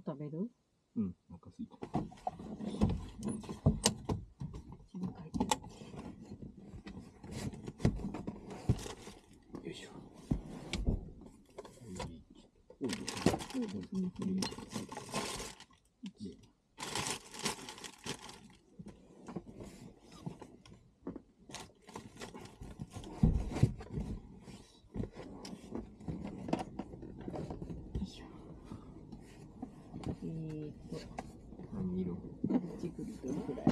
食べる？うん、お腹すいた。よいしょ。そうですね。何色？チクリとぐらい。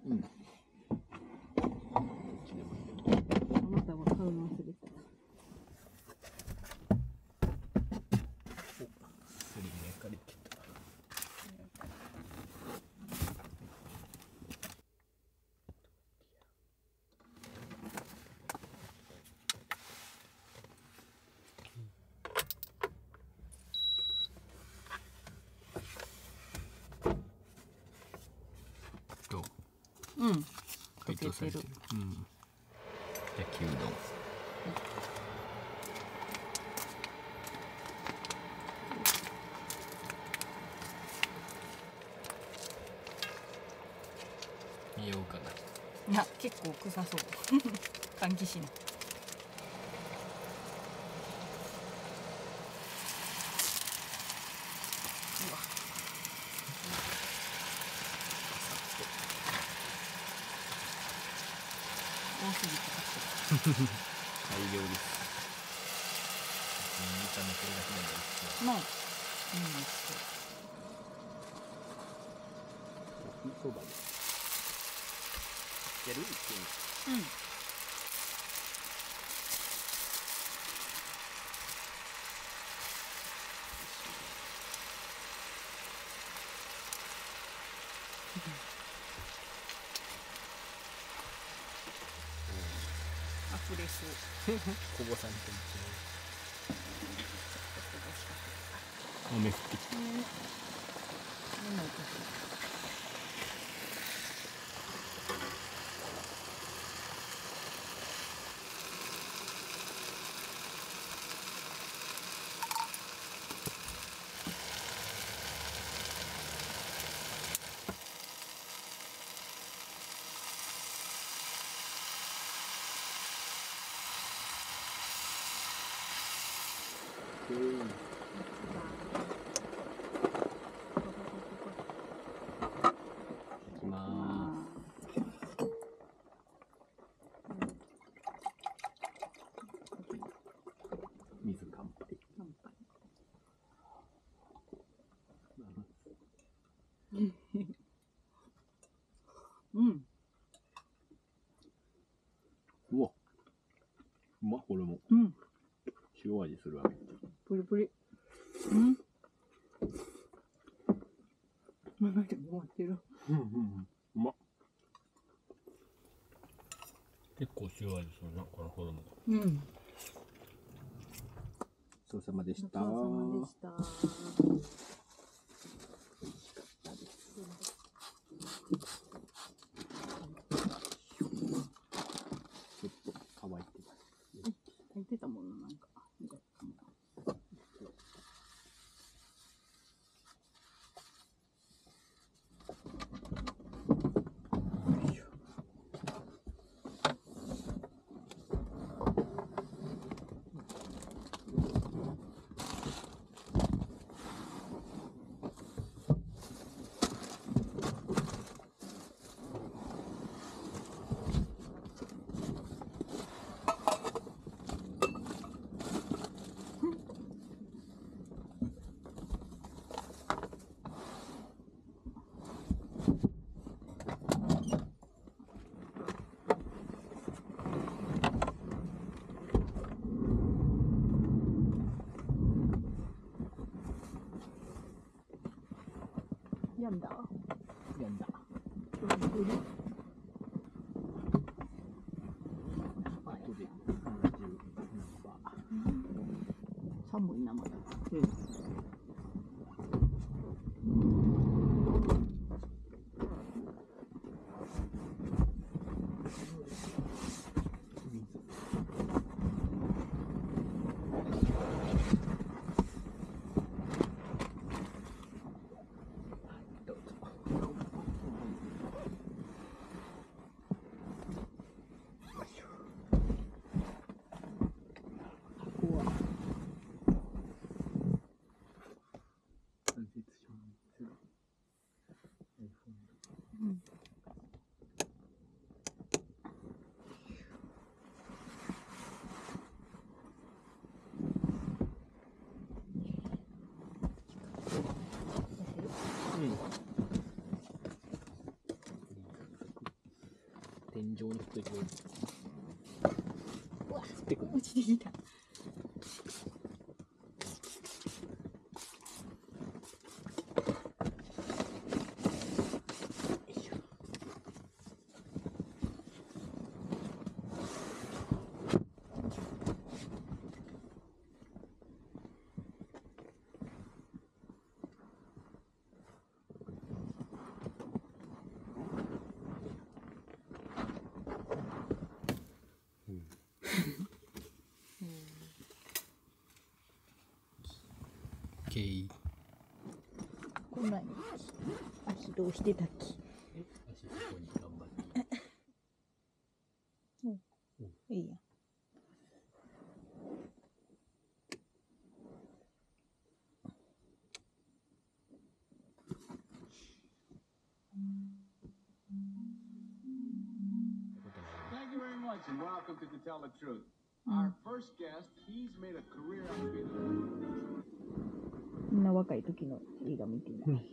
うん。あなたは買うの忘れた。すり目借りてた。どう？うん。解凍されてる。うん。焼きうどん。見ようかな。いや、結構臭そう。換気しない。うわ。多すぎて買って。大量です。炒めてるだけでもいいですね。まあ、いいです焼きそばです。やる？うん。溢れそう。こぼさんといて。雨降ってきた。いきまーす。水乾杯。乾杯。うん。うわ。うま、これも。うん。塩味するわ。プリプリ。うん。まで終わってる。うまっ。結構塩味するな、このホルモン。うん。ごちそうさまでした。ごちそうさまでした。ちょっと乾いてます。入ってたものなんか。んだ。やんだ。今日寝る。後で寒いなまだ。どうぞ。箱は間接照明する iPhone うん。天井に振っといてくれる。うわ、降ってくる。落ちてきた。OK。こんなに足どうしてたっけ。足そこに頑張って。いいや。Thank you very much and welcome to Tell the Truth. Our first guest, he's made a career out of being みんな若い時の映画見てない。